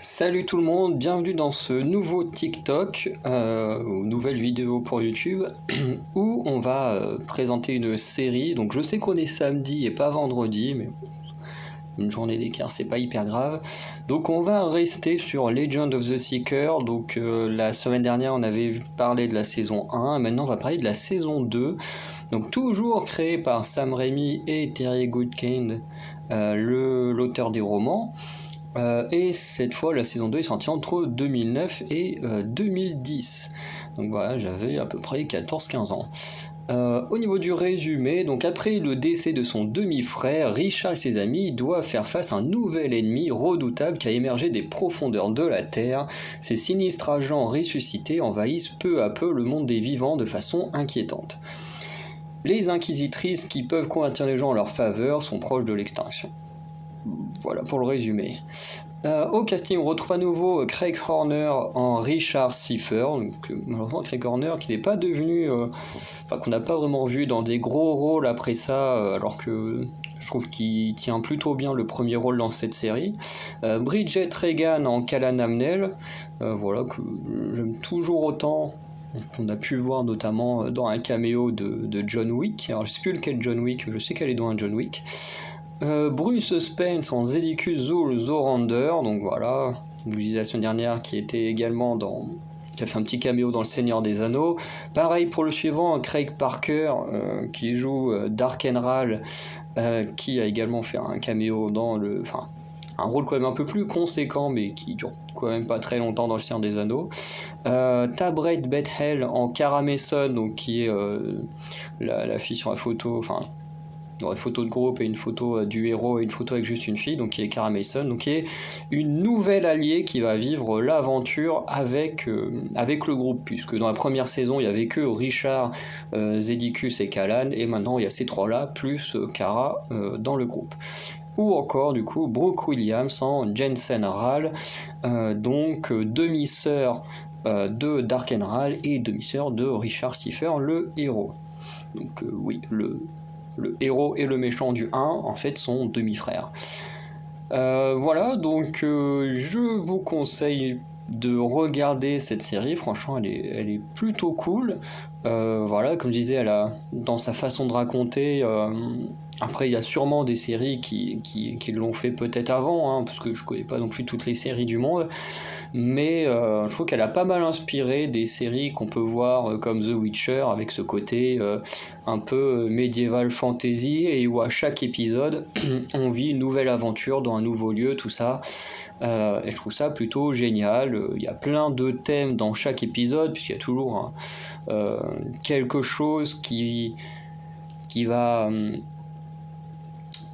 Salut tout le monde, bienvenue dans ce nouveau TikTok, nouvelle vidéo pour YouTube, où on va présenter une série. Donc je sais qu'on est samedi et pas vendredi, mais une journée d'écart c'est pas hyper grave. Donc on va rester sur Legend of the Seeker. Donc la semaine dernière on avait parlé de la saison 1, maintenant on va parler de la saison 2. Donc toujours créé par Sam Raimi et Terry Goodkind, l'auteur des romans. Et cette fois, la saison 2 est sortie entre 2009 et 2010. Donc voilà, j'avais à peu près 14-15 ans. Au niveau du résumé, donc après le décès de son demi-frère, Richard et ses amis doivent faire face à un nouvel ennemi redoutable qui a émergé des profondeurs de la Terre. Ces sinistres agents ressuscités envahissent peu à peu le monde des vivants de façon inquiétante. Les inquisitrices qui peuvent convertir les gens en leur faveur sont proches de l'extinction. Voilà pour le résumé. Au casting, on retrouve à nouveau Craig Horner en Richard Seifer. Donc, malheureusement, Craig Horner qui n'est pas devenu, qu'on n'a pas vraiment vu dans des gros rôles après ça, alors que je trouve qu'il tient plutôt bien le premier rôle dans cette série. Bridget Regan en Callan Amnell, voilà, que j'aime toujours autant. On a pu le voir notamment dans un caméo de John Wick. Alors je sais plus lequel John Wick, je sais qu'elle est dans un John Wick. Bruce Spence en Zelicus Zorander, donc voilà, je vous disais la semaine dernière qui était également qui a fait un petit caméo dans Le Seigneur des Anneaux. Pareil pour le suivant, Craig Parker qui joue Darkenral, qui a également fait un caméo dans un rôle quand même un peu plus conséquent, mais qui dure quand même pas très longtemps dans Le Seigneur des Anneaux. Tabret Bethel en Cara Mason, donc qui est la fille sur la photo, une photo de groupe et une photo du héros et une photo avec juste une fille, donc qui est Cara Mason, donc qui est une nouvelle alliée qui va vivre l'aventure avec le groupe, puisque dans la première saison il y avait que Richard, Zedicus et Callan, et maintenant il y a ces trois-là, plus Cara dans le groupe. Ou encore du coup Brooke Williams en Jensen Ral, donc demi-sœur de Darkenral et demi-sœur de Richard Seifer, le héros. Donc oui, le héros et le méchant du 1, en fait, sont demi-frères. Voilà, donc je vous conseille de regarder cette série. Franchement, elle est plutôt cool. Voilà, comme je disais, dans sa façon de raconter. Après, il y a sûrement des séries qui l'ont fait peut-être avant, parce que je connais pas non plus toutes les séries du monde. Mais je trouve qu'elle a pas mal inspiré des séries qu'on peut voir comme The Witcher, avec ce côté un peu médiéval fantasy, et où à chaque épisode on vit une nouvelle aventure dans un nouveau lieu, tout ça. Et je trouve ça plutôt génial. Il y a plein de thèmes dans chaque épisode, puisqu'il y a toujours quelque chose qui va...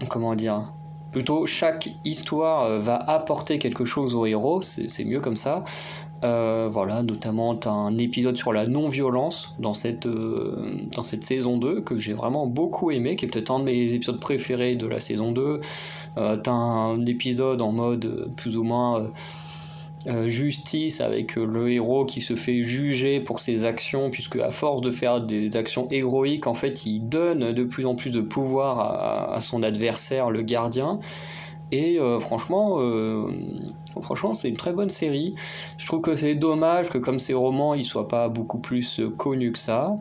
comment dire, plutôt chaque histoire va apporter quelque chose au héros, c'est mieux comme ça. Voilà, notamment t'as un épisode sur la non-violence dans cette saison 2 que j'ai vraiment beaucoup aimé, qui est peut-être un de mes épisodes préférés de la saison 2. T'as un épisode en mode plus ou moins justice, avec le héros qui se fait juger pour ses actions, puisque à force de faire des actions héroïques, en fait il donne de plus en plus de pouvoir à son adversaire, le gardien. Et franchement c'est une très bonne série. Je trouve que c'est dommage que comme ces romans ils soient pas beaucoup plus connus que ça,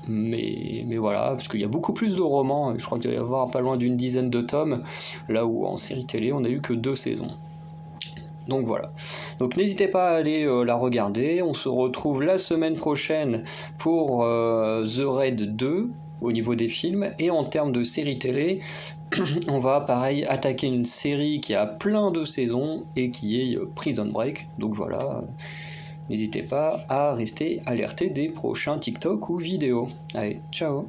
mais voilà, parce qu'il y a beaucoup plus de romans. Je crois qu'il doit y avoir pas loin d'une dizaine de tomes, là où en série télé on a eu que 2 saisons. Donc voilà. Donc n'hésitez pas à aller la regarder. On se retrouve la semaine prochaine pour The Raid 2 au niveau des films. Et en termes de série télé, on va pareil attaquer une série qui a plein de saisons et qui est Prison Break. Donc voilà. N'hésitez pas à rester alerté des prochains TikTok ou vidéos. Allez, ciao!